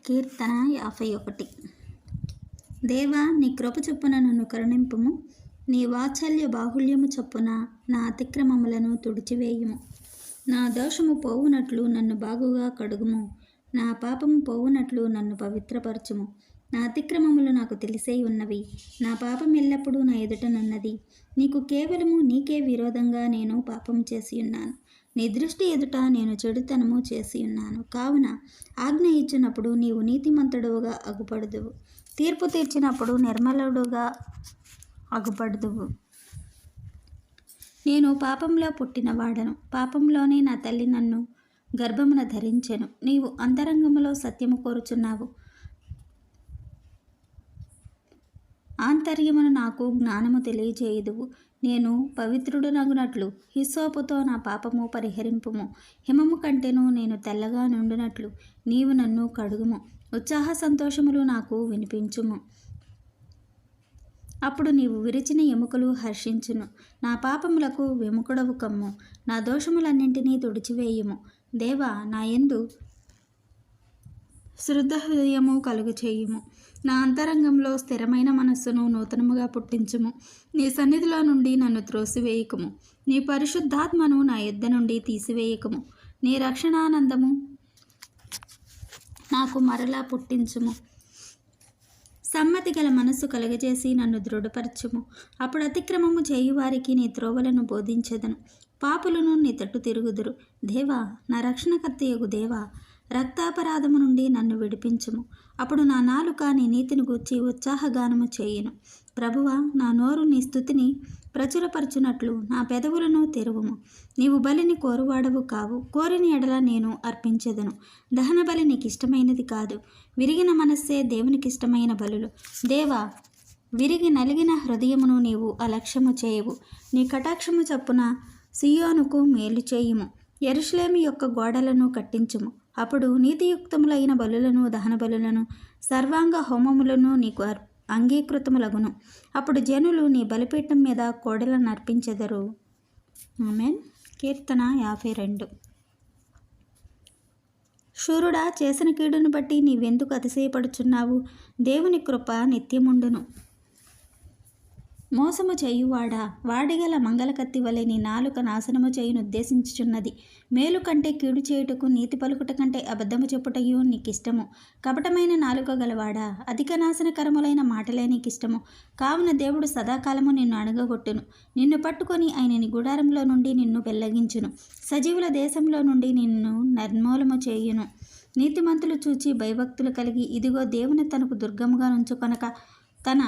కీర్తన 51. దేవా, నీ కృప చొప్పున నన్ను కరుణింపుము. నీ వాత్సల్య బాహుళ్యము చొప్పున నా అతిక్రమములను తుడిచివేయుము. నా దోషము పోవునట్లు నన్ను బాగుగా కడుగుము. నా పాపము పోవునట్లు నన్ను పవిత్రపరచుము. నా అతిక్రమములు నాకు తెలిసే ఉన్నవి. నా పాపం ఎల్లప్పుడూ నా ఎదుటనున్నది. నీకు కేవలము నీకే విరోధంగా నేను పాపం చేసి ఉన్నాను. నీ దృష్టి ఎదుట నేను చెడుతనము చేసి ఉన్నాను. కావున ఆజ్ఞ ఇచ్చినప్పుడు నీవు నీతిమంతుడుగా అగుపడుదువు. తీర్పు తీర్చినప్పుడు నిర్మలుడుగా అగుపడుదువు. నేను పాపంలో పుట్టినవాడను. పాపంలోనే నా తల్లి నన్ను గర్భమున ధరించెను. నీవు అంతరంగములో సత్యము కోరుచున్నావు. ఆంతర్యమును నాకు జ్ఞానము తెలియజేయుదువు. నేను పవిత్రుడనగునట్లు హిస్సోపుతో నా పాపము పరిహరింపుము. హిమము కంటెను నేను తెల్లగా నుండునట్లు నీవు నన్ను కడుగుము. ఉత్సాహ సంతోషములు నాకు వినిపించుము. అప్పుడు నీవు విరిచిన ఎముకలు హర్షించును. నా పాపములకు విముఖుడవు కమ్ము. నా దోషములన్నింటినీ తుడిచివేయుము. దేవా, నా యందు శుద్ధ హృదయము కలుగు చేయుము. నా అంతరంగంలో స్థిరమైన మనస్సును నూతనముగా పుట్టించుము. నీ సన్నిధిలో నుండి నన్ను త్రోసివేయకుము. నీ పరిశుద్ధాత్మను నా యుద్ధ నుండి తీసివేయకుము. నీ రక్షణానందము నాకు మరలా పుట్టించుము. సమ్మతి గల మనస్సు కలగజేసి నన్ను దృఢపరచుము. అప్పుడు అతిక్రమము చేయువారికి నీ త్రోవలను బోధించెదను. పాపులను నీ తట్టు తిరుగుదురు. దేవా, నా రక్షణకర్తయగు దేవా, రక్తాపరాధము నుండి నన్ను విడిపించుము. అప్పుడు నా నాలుక నీ నీతిని గూర్చి ఉత్సాహగానము చేయును. ప్రభువా, నా నోరు నీ స్తుతిని ప్రచురపరచునట్లు నా పెదవులను తెరువుము. నీవు బలిని కోరువాడవు కావు. కోరిన ఎడల నేను అర్పించెదను. దహన బలి నీకు ఇష్టమైనది కాదు. విరిగిన మనస్సే దేవునికి ఇష్టమైన బలులు. దేవా, విరిగి నలిగిన హృదయమును నీవు అలక్ష్యము చేయవు. నీ కటాక్షము చొప్పున సియోనుకు మేలు చేయుము. యెరూషలేము యొక్క గోడలను కట్టించుము. అప్పుడు నీతియుక్తములైన బలులను, దహన బలులను, సర్వాంగ హోమములను నీకు అంగీకృతములగును. అప్పుడు జనులు నీ బలిపీఠం మీద కోడెలను అర్పించెదరు. ఆమేన్. కీర్తన 52. శూరుడా, చేసిన కీడును బట్టి నీవెందుకు అతిశయపడుచున్నావు? దేవుని కృప నిత్యముండును. మోసము చేయువాడా, వాడిగల మంగళకత్తి వలె నీ నాలుక నాశనము చేయును ఉద్దేశించుచున్నది. మేలు కంటే కీడు చేయుటకు, నీతి పలుకుట కంటే అబద్ధము చెప్పుటయు నీకిష్టము. కపటమైన నాలుక గలవాడా, అధిక నాశనకరములైన మాటలే నీకిష్టము. కావున దేవుడు సదాకాలము నిన్ను అణగగొట్టును. నిన్ను పట్టుకొని ఆయన నీ గుడారంలో నుండి నిన్ను పెళ్లగించును. సజీవుల దేశంలో నుండి నిన్ను నిర్మూలము చేయును. నీతిమంతులు చూచి భయభక్తులు కలిగి, ఇదిగో దేవుని తనకు దుర్గముగా నుంచుకొనక తన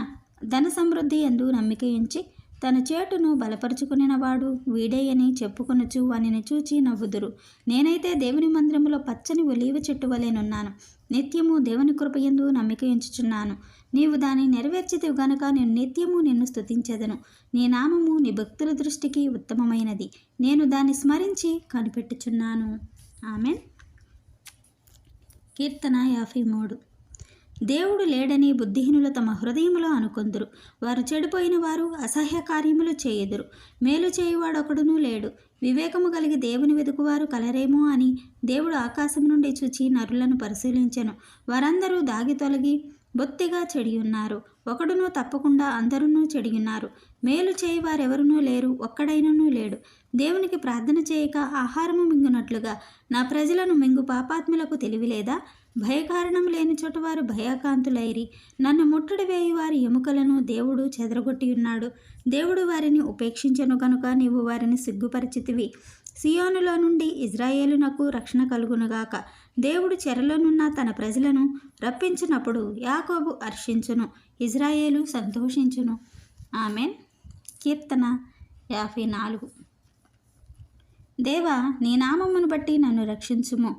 ధన సమృద్ధి యందు నమ్మిక ఉంచి తన చేటును బలపరుచుకునినవాడు వీడేయని చెప్పుకొనుచు వానిని చూచి నవ్వుదురు. నేనైతే దేవుని మందిరములో పచ్చని ఒలీవ చెట్టు వలెనున్నాను. నిత్యము దేవుని కృపయందు నమ్మిక ఉంచుచున్నాను. నీవు దాన్ని నెరవేర్చితివి గనుక నేను నిత్యము నిన్ను స్తుతించెదను. నీ నామము నీ భక్తుల దృష్టికి ఉత్తమమైనది. నేను దాన్ని స్మరించి కనిపెట్టుచున్నాను. ఆమేన్. కీర్తన 53. దేవుడు లేడని బుద్ధిహీనులు తమ హృదయములో అనుకొందురు. వారు చెడిపోయిన వారు అసహ్య కార్యములు చేయుదురు. మేలు చేయువాడొకడునూ లేడు. వివేకము కలిగి దేవుని వెదుకువారు కలరేమో అని దేవుడు ఆకాశం నుండి చూచి నరులను పరిశీలించెను. వారందరూ దాగి తొలగి బొత్తిగా చెడియున్నారు. ఒకడునూ తప్పకుండా అందరూ చెడియున్నారు. మేలు చేయువారెవరునూ లేరు, ఒక్కడైననూ లేడు. దేవునికి ప్రార్థన చేయక ఆహారము మింగునట్లుగా నా ప్రజలను మింగు పాపాత్ములకు తెలివిలేదా? భయకారణం లేని చోట వారు భయకాంతులైరి. నన్ను ముట్టడి వేయి వారి ఎముకలను దేవుడు చెదరగొట్టి ఉన్నాడు. దేవుడు వారిని ఉపేక్షించెను గనుక నీవు వారిని సిగ్గుపరిచితివి. సియోనులో నుండి ఇజ్రాయేలునకు రక్షణ కలుగునుగాక. దేవుడు చెరలోనున్న తన ప్రజలను రప్పించినప్పుడు యాకోబు హర్షించును, ఇజ్రాయేలు సంతోషించును. ఆమేన్. కీర్తన 54. దేవా, నీ నామమును బట్టి నన్ను రక్షించుము.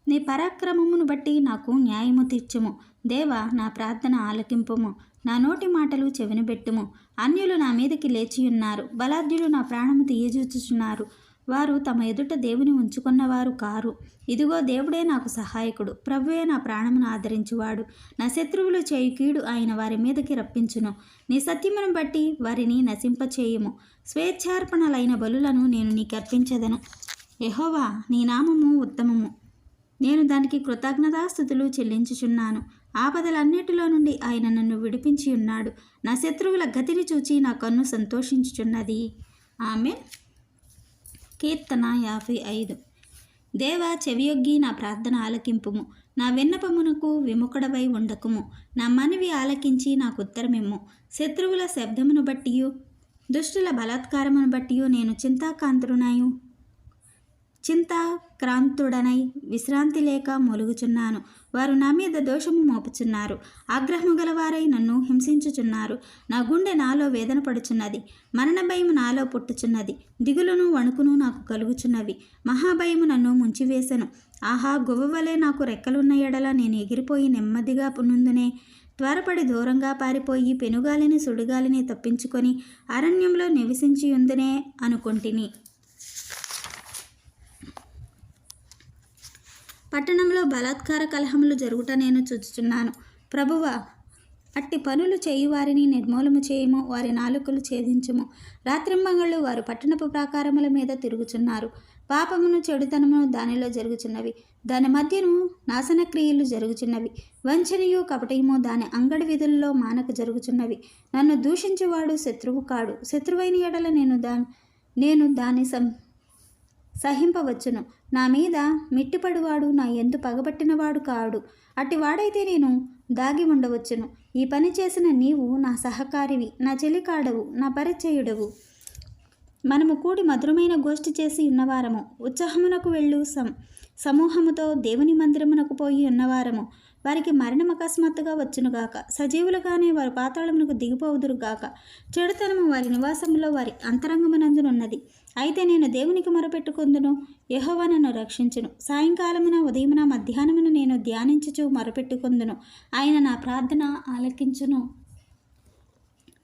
నీ పరాక్రమమును బట్టి నాకు న్యాయము తీర్చుము. దేవా, నా ప్రార్థన ఆలకింపుము. నా నోటి మాటలు చెవినబెట్టుము. అన్యులు నా మీదకి లేచియున్నారు. బలాఢ్యులు నా ప్రాణము తీయజూచుచున్నారు. వారు తమ ఎదుట దేవుని ఉంచుకున్నవారు కారు. ఇదిగో, దేవుడే నాకు సహాయకుడు. ప్రభువే నా ప్రాణమును ఆదరించువాడు. నా శత్రువులు చేయు కీడు ఆయన వారి మీదకి రప్పించును. నీ సత్యమును బట్టి వారిని నశింపచేయుము. స్వేచ్ఛార్పణలైన బలులను నేను నీకర్పించెదను. యెహోవా, నీ నామము ఉత్తమము. నేను దానికి కృతజ్ఞతాస్థుతులు చెల్లించుచున్నాను. ఆపదలన్నిటిలో నుండి ఆయన నన్ను విడిపించి ఉన్నాడు. నా శత్రువుల గతిని చూచి నా కన్ను సంతోషించుచున్నది. ఆమేన్. కీర్తన 55. దేవా, చెవియొగ్గి నా ప్రార్థన ఆలకింపుము. నా విన్నపమునకు విముఖుడవై ఉండకుము. నా మనవి ఆలకించి నాకు ఉత్తరమిమ్ము. శత్రువుల శబ్దమును బట్టియు దుష్టుల బలాత్కారమును బట్టియు నేను చింతాక్రాంతుడనై విశ్రాంతి లేక మొలుగుచున్నాను. వారు నా మీద దోషము మోపుచున్నారు. ఆగ్రహము గలవారై నన్ను హింసించుచున్నారు. నా గుండె నాలో వేదన పడుచున్నది. మరణ భయము నాలో పుట్టుచున్నది. దిగులును వణుకును నాకు కలుగుచున్నవి. మహాభయము నన్ను ముంచివేసెను. ఆహా, గువ్వవలే నాకు రెక్కలున్న ఎడల నేను ఎగిరిపోయి నెమ్మదిగా నుందునే. త్వరపడి దూరంగా పారిపోయి పెనుగాలిని సుడిగాలిని తప్పించుకొని అరణ్యంలో నివసించియుందునే అనుకొంటిని. పట్టణంలో బలాత్కార కలహములు జరుగుట నేను చూచుచున్నాను. ప్రభువా, అట్టి పనులు చేయువారిని నిర్మూలము చేయము. వారి నాలుకలు ఛేదించుము. రాత్రింబగళ్ళు వారు పట్టణపు ప్రాకారముల మీద తిరుగుచున్నారు. పాపమును చెడుతనమును దానిలో జరుగుచున్నవి. దాని మధ్యను నాశనక్రియలు జరుగుచున్నవి. వంచనయు కపటయము దాని అంగడి విధుల్లో మానక జరుగుచున్నవి. నన్ను దూషించువాడు శత్రువు కాడు. శత్రువైన ఎడల నేను దాన్ని సహింపవచ్చును. నా మీద మిట్టిపడువాడు నా యందు పగబట్టినవాడు కాడు. అట్టివాడైతే నేను దాగి ఉండవచ్చును. ఈ పని చేసిన నీవు నా సహకారివి, నా చెలికాడవు, నా పరిచయుడవు. మనము కూడి మధురమైన గోష్ఠి చేసి ఉన్నవారము. ఉత్సాహమునకు వెళ్ళు సమూహముతో దేవుని మందిరమునకు పోయి ఉన్నవారము. వారికి మరణం అకస్మాత్తుగా వచ్చునుగాక. సజీవులుగానే వారు పాతాళమునకు దిగిపోవుదురుగాక. చెడుతనము వారి నివాసంలో వారి అంతరంగమునందునున్నది. అయితే నేను దేవునికి మొరపెట్టుకుందును. యెహోవా నన్ను రక్షించును. సాయంకాలమున ఉదయమున మధ్యాహ్నమున నేను ధ్యానించుచు మొరపెట్టుకుందును. ఆయన నా ప్రార్థన ఆలకించును.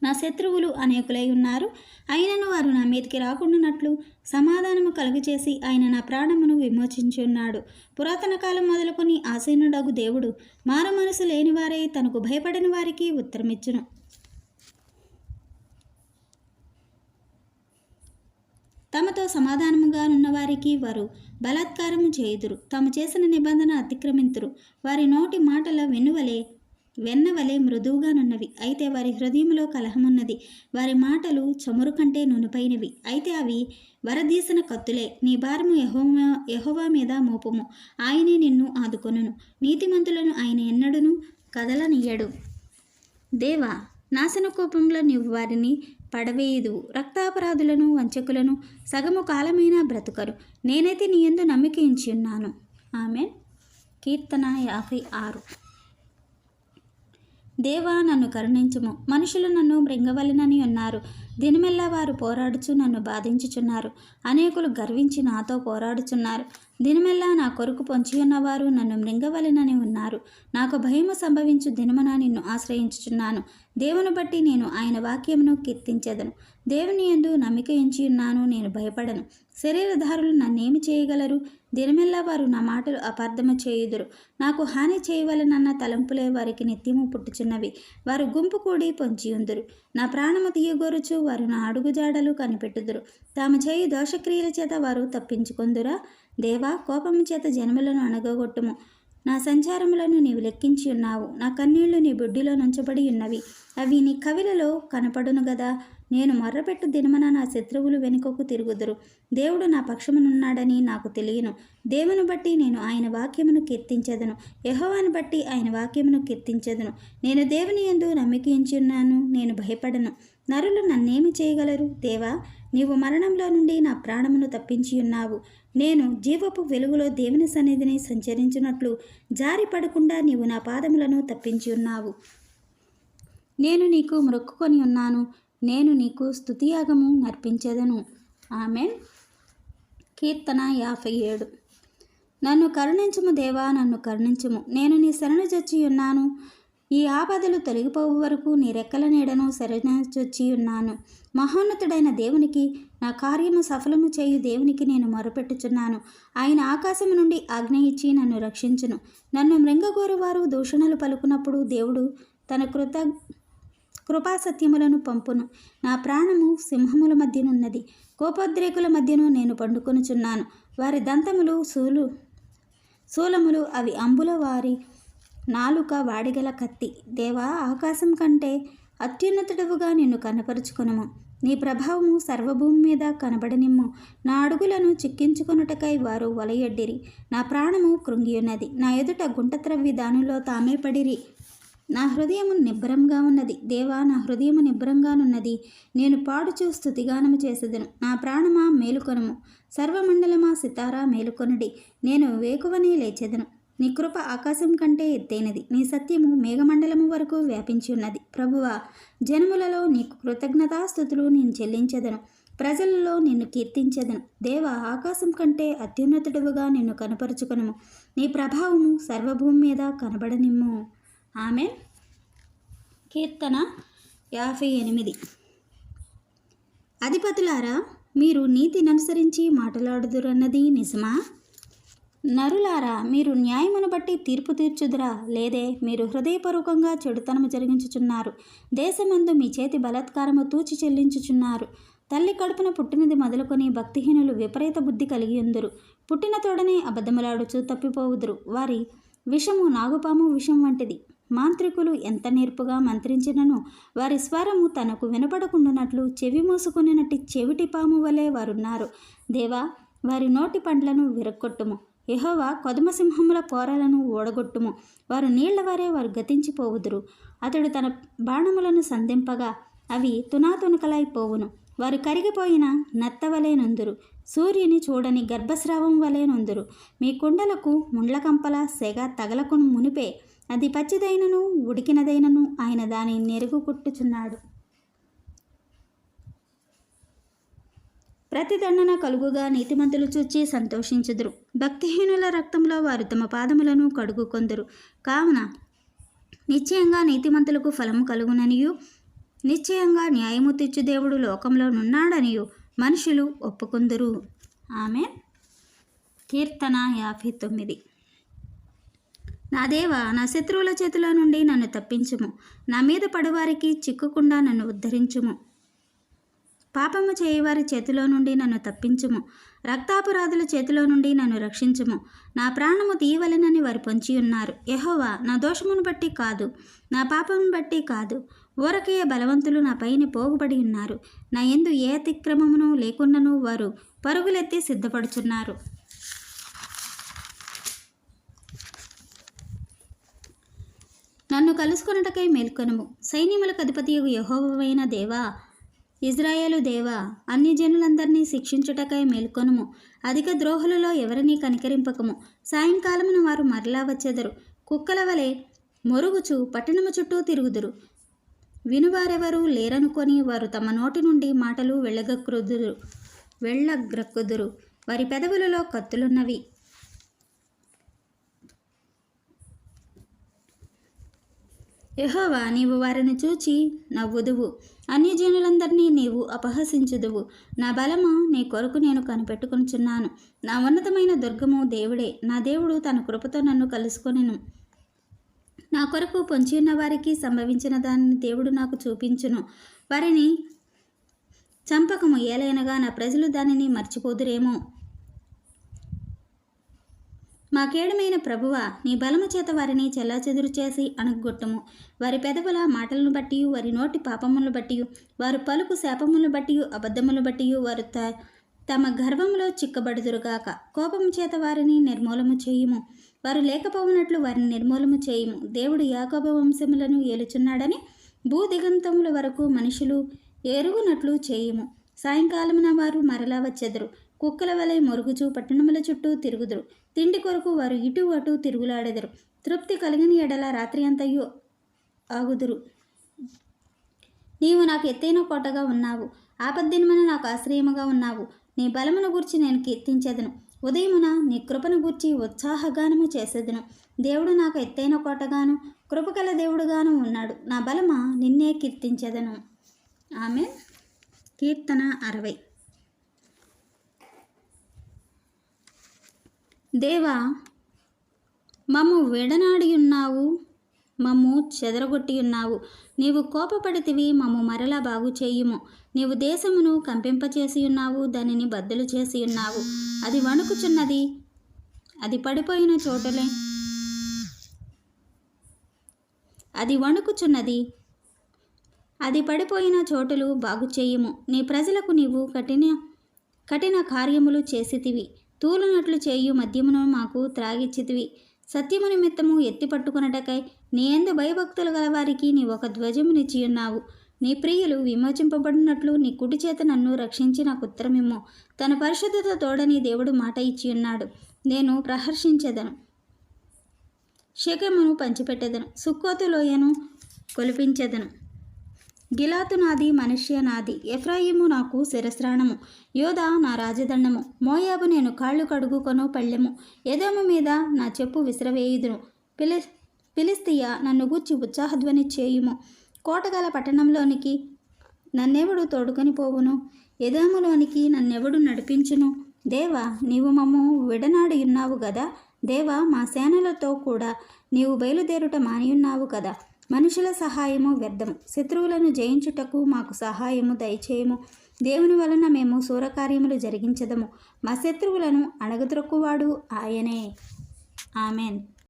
నా శత్రువులు అనేకులై ఉన్నారు. అయినను వారు నా మీదకి రాకుండానట్లు సమాధానము కలుగచేసి ఆయన నా ప్రాణమును విమోచించి ఉన్నాడు. పురాతన కాలం మొదలుకొని ఆసీనుడగు దేవుడు మారు మనసు లేనివారై తనకు భయపడిన వారికి ఉత్తరమిచ్చును. తమతో సమాధానముగా నున్నవారికి వారు బలాత్కారము చేయుదురు. తాము చేసిన నిబంధన అతిక్రమింతురు. వారి నోటి మాటల వెన్నవలే మృదువుగానున్నవి. అయితే వారి హృదయంలో కలహమున్నది. వారి మాటలు చమురు కంటే నునుపైనవి. అయితే అవి వరదీసిన కత్తులే. నీ భారము యెహోవా మీద మోపము. ఆయనే నిన్ను ఆదుకొనును. నీతిమంతులను ఆయన ఎన్నడూను కదలనీయడు. దేవా, నాశన కోపంలో నీవు వారిని పడవేయుదువు. రక్తాపరాధులను వంచకులను సగము కాలమైనా బ్రతుకరు. నేనైతే నీ యందు నమ్మిక ఉంచి ఉన్నాను. ఆమేన్. కీర్తన 56. దేవా, నన్ను కరుణించుము. మనుషులు నన్ను మృంగవలెనని ఉన్నారు. దినమెల్లా వారు పోరాడుచు నన్ను బాధించుచున్నారు. అనేకులు గర్వించి నాతో పోరాడుచున్నారు. దినమెల్లా నా కొరకు పొంచియున్నవారు నన్ను మృంగవలెనని ఉన్నారు. నాకు భయము సంభవించు దినమున నిన్ను ఆశ్రయించుచున్నాను. దేవుని బట్టి నేను ఆయన వాక్యమును కీర్తించెదను. దేవుని యందు నమ్మిక ఉంచి ఉన్నాను. నేను భయపడను. శరీరధారులు నన్నేమి చేయగలరు? దినమెల్లా వారు నా మాటలు అపార్థము చేయుదురు. నాకు హాని చేయవలనన్న తలంపులే వారికి నిత్యము పుట్టుచున్నవి. వారు గుంపు కూడి పొంచియుందురు. నా ప్రాణము తీయగోరుచు వారు నా అడుగుజాడలు కనిపెట్టుదురు. తాము చేయు దోషక్రియల చేత వారు తప్పించుకొందురా? దేవా, కోపము చేత జనములను అణగగొట్టుము. నా సంచారములను నీవు లెక్కించి ఉన్నావు. నా కన్నీళ్లు నీ బుడ్డిలో నుంచబడి ఉన్నవి. అవి నీ కవిలలో కనపడును గదా. నేను మొర్రపెట్టు దినమున నా శత్రువులు వెనుకకు తిరుగుదురు. దేవుడు నా పక్షమునున్నాడని నాకు తెలియను. దేవుని బట్టి నేను ఆయన వాక్యమును కీర్తించెదను. యెహోవాను బట్టి ఆయన వాక్యమును కీర్తించెదను. నేను దేవుని యందు నమ్మిక ఉంచి ఉన్నాను. నేను భయపడను. నరులు నన్నేమి చేయగలరు? దేవా, నీవు మరణంలో నుండి నా ప్రాణమును తప్పించి ఉన్నావు. నేను జీవపు వెలుగులో దేవుని సన్నిధిని సంచరించినట్లు జారి పడకుండా నీవు నా పాదములను తప్పించి ఉన్నావు. నేను నీకు మొక్కుకొని ఉన్నాను. నేను నీకు స్తుతియాగము నర్పించెదను. ఆమేన్. కీర్తన 57. నన్ను కరుణించుము దేవా, నన్ను కరుణించుము. నేను నీ శరణుజొచ్చి ఉన్నాను. ఈ ఆపదలు తొలగిపోవు వరకు నీ రెక్కల నీడను శరణుజొచ్చి ఉన్నాను. మహోన్నతుడైన దేవునికి, నా కార్యము సఫలము చేయు దేవునికి నేను మొరపెట్టుచున్నాను. ఆయన ఆకాశము నుండి ఆజ్ఞ ఇచ్చి నన్ను రక్షించును. నన్ను మృంగగోరు వారు దూషణలు పలుకున్నప్పుడు దేవుడు తన కృపాసత్యములను పంపును. నా ప్రాణము సింహముల మధ్యనున్నది. కోపోద్రేకుల మధ్యను నేను పండుకొనుచున్నాను. వారి దంతములు శూలములు అవి అంబుల వారి నాలుక వాడిగల కత్తి. దేవా, ఆకాశం కంటే అత్యున్నతుడవుగా నిన్ను కనపరుచుకొనుము. నీ ప్రభావము సర్వభూమి మీద కనబడనిమ్ము. నా అడుగులను చిక్కించుకొనుటకై వారు వలయొడ్డిరి. నా ప్రాణము కృంగియున్నది. నా ఎదుట గుంట త్రవ్వి దానిలో తామే పడిరి. నా హృదయము నిబ్బరంగా ఉన్నది. దేవా, నా హృదయము నిబ్బరంగానున్నది. నేను పాడుచూ స్తుతిగానము చేసేదను. నా ప్రాణమా మేలుకొనుము. సర్వమండలమా సితారా మేలుకొనుడి. నేను వేకువనే లేచెదను. నీ కృప ఆకాశం కంటే ఎత్తైనది. నీ సత్యము మేఘమండలము వరకు వ్యాపించి ఉన్నది. ప్రభువా, జనములలో నీకు కృతజ్ఞతాస్తుతులు నేను చెల్లించెదను. ప్రజలలో నిన్ను కీర్తించెదను. దేవా, ఆకాశం కంటే అత్యున్నతుడుగా నిన్ను కనపరుచుకొనుము. నీ ప్రభావము సర్వభూమి మీద కనబడనిమ్ము. ఆమేన్. కీర్తన 58. అధిపతులారా, మీరు నీతిననుసరించి మాట్లాడుదురన్నది నిజమా? నరులారా, మీరు న్యాయమును బట్టి తీర్పు తీర్చుదురా? లేదే, మీరు హృదయపూర్వకంగా చెడుతనము జరిగించుచున్నారు. దేశమందు మీ చేతి బలాత్కారము తూచి చెల్లించుచున్నారు. తల్లి కడుపున పుట్టినది మొదలుకొని భక్తిహీనులు విపరీత బుద్ధి కలిగి ఉందురు. పుట్టిన తోడనే అబద్ధములాడుచు తప్పిపోవుదురు. వారి విషము నాగుపాము విషం వంటిది. మాంత్రికులు ఎంత నేర్పుగా మంత్రించినను వారి స్వరము తనకు వినపడకుండానట్లు చెవి మూసుకునేనట్టి చెవిటి పాము వలె వారున్నారు. దేవా, వారి నోటి పండ్లను విరగొట్టుము. యెహోవా, కొదమసింహముల కోరలను ఓడగొట్టుము. వారు నీళ్లవారే వారు గతించిపోవుదురు. అతడు తన బాణములను సంధింపగా అవి తునాతునకలైపోవును. వారు కరిగిపోయిన నత్తవలెనుందురు. సూర్యుని చూడని గర్భస్రావం వలెనుందురు. మీ కుండలకు ముండ్లకంపల సెగ తగలకును మునిపే అది పచ్చిదైనను ఉడికినదైనను ఆయన దాని నెరుగు కుట్టుచున్నాడు. ప్రతిదండన కలుగుగా నీతిమంతులు చూచి సంతోషించుదురు. భక్తిహీనుల రక్తంలో వారు తమ పాదములను కడుగుకొందురు. కావున నిశ్చయంగా నీతిమంతులకు ఫలము కలుగుననియు నిశ్చయంగా న్యాయము తీర్చు దేవుడు లోకంలో నున్నాడనియు మనుషులు ఒప్పుకొందురు. ఆమేన్. కీర్తన 59. నా దేవా, నా శత్రువుల చేతుల నుండి నన్ను తప్పించుము. నా మీద పడువారికి చిక్కుకుండా నన్ను ఉద్ధరించుము. పాపము చేయవారి చేతిలో నుండి నన్ను తప్పించుము. రక్తాపరాధుల చేతిలో నుండి నన్ను రక్షించుము. నా ప్రాణము తీయవలెనని వారు పొంచి ఉన్నారు. యెహోవా, నా దోషమును బట్టి కాదు, నా పాపమును బట్టి కాదు, ఊరకయ్య బలవంతులు నా పైన పోగుబడి ఉన్నారు. నా యందు ఏ అతిక్రమమును లేకుండాను వారు పరుగులెత్తి సిద్ధపడుచున్నారు. నన్ను కలుసుకొనుటకై మేల్కొనుము. సైన్యములకు అధిపతియగు యెహోవావైన దేవా, ఇజ్రాయేలు దేవా, అన్యజనులందరినీ శిక్షించుటకై మేల్కొనుము. అధిక ద్రోహులలో ఎవరినీ కనికరింపకము. సాయంకాలమున వారు మరలా వచ్చెదరు. కుక్కల వలె మొరుగుచు పట్టణము చుట్టూ తిరుగుదురు. వినువారెవరూ లేరనుకొని వారు తమ నోటి నుండి మాటలు వెళ్ళగ్రక్కుదురు. వారి పెదవులలో కత్తులున్నవి. యెహోవా, నీవు వారిని చూచి నవ్వుదువు. అన్యజనులందరినీ నీవు అపహసించుదువు. నా బలము నీ కొరకు నేను కనిపెట్టుకొనుచున్నాను. నా ఉన్నతమైన దుర్గము దేవుడే. నా దేవుడు తన కృపతో నన్ను కలుసుకొనెను. నా కొరకు పొంచి ఉన్న వారికి సంభవించిన దానిని దేవుడు నాకు చూపించును. వారిని చంపకము, ఏలైనగా నా ప్రజలు దానిని మర్చిపోదురేమో. మా కేడమైన ప్రభువా, నీ బలము చేత వారిని చెల్లాచెదురు చేసి అణగొట్టుము. వారి పెదవుల మాటలను బట్టి, వారి నోటి పాపములను బట్టి, వారు పలుకు శాపములను బట్టి, అబద్ధములను బట్టి వారు తమ గర్వములో చిక్కబడుదురుగాక. కోపము చేత వారిని నిర్మూలము చేయుము. వారు లేకపోవునట్లు వారిని నిర్మూలము చేయుము. దేవుడు యాకోబు వంశములను ఏలుచున్నాడని భూదిగంతముల వరకు మనుషులు ఎరుగునట్లు చేయుము. సాయంకాలమున వారు మరలా వచ్చెదరు. కుక్కల వలె మొరుగుచు పట్టణముల చుట్టూ తిరుగుదురు. తిండి కొరకు వారు ఇటు అటు తిరుగులాడెదరు. తృప్తి కలిగిన ఎడల రాత్రి అంతయు ఆగుదురు. నీవు నాకు ఎత్తైన కోటగా ఉన్నావు. ఆపద్దినమున నాకు ఆశ్రయముగా ఉన్నావు. నీ బలమును గూర్చి నేను కీర్తించెదను. ఉదయమున నీ కృపను గూర్చి ఉత్సాహగానము చేసేదను. దేవుడు నాకు ఎత్తైన కోటగాను కృపగల దేవుడుగాను ఉన్నాడు. నా బలమా, నిన్నే కీర్తించెదను. ఆమేన్. కీర్తన 60. దేవా, మమ్ము విడనాడి ఉన్నావు, మమ్ము చెదరగొట్టి ఉన్నావు. నీవు కోపపడితివి, మమ్ము మరలా బాగు చేయుము. నీవు దేశమును కంపింపచేసి ఉన్నావు, దానిని బద్దలు చేసి ఉన్నావు. అది వణుకుచున్నది, అది పడిపోయిన చోటలే అది వణుకుచున్నది. అది పడిపోయిన చోటులు బాగు చేయుము. నీ ప్రజలకు నీవు కఠిన కార్యములు చేసితివి. తూలునట్లు చేయు మద్యమును మాకు త్రాగిచ్చితివి. సత్యము నిమిత్తము ఎత్తి పట్టుకొనుటకై నీ యందు భయభక్తులు గలవారికి నీ ఒక ధ్వజమునిచ్చియున్నావు. నీ ప్రియులు విమోచింపబడినట్లు నీ కుడి చేత నన్ను రక్షించి నాకు ఉత్తరమిమ్ము. తన పరిశుద్ధత తోడని దేవుడు మాట ఇచ్చియున్నాడు. నేను ప్రహర్షించెదను, శకెమును పంచిపెట్టెదను, సుక్కోతు లోయను కొలిపించెదను. గిలాతు నాది, మనష్య నాది, ఎఫ్రాయిము నాకు శిరస్త్రాణము, యోధా నా రాజదండము, మోయాబు నేను కాళ్ళు కడుగుకొను పళ్ళెము, ఎదోము మీద నా చెప్పు విసిరవేయుదును. ఫిలిష్తియా నన్ను గూర్చి ఉత్సాహధ్వని చేయుము. కోటగల పట్టణంలోనికి నన్నెవడు తోడుకొని పోవును? ఎదోములోనికి నన్నెవడు నడిపించును? దేవా, నీవు మమ్ము విడనాడి ఉన్నావు గదా. దేవా, మా సేనలతో కూడా నీవు బయలుదేరుట మానియున్నావు కదా. మనుషుల సహాయము వ్యర్థము. శత్రువులను జయించుటకు మాకు సహాయము దయచేయము. దేవుని వలన మేము శూరకార్యములు జరిగించదము. మా శత్రువులను అణగద్రొక్కువాడు ఆయనే. ఆమెన్.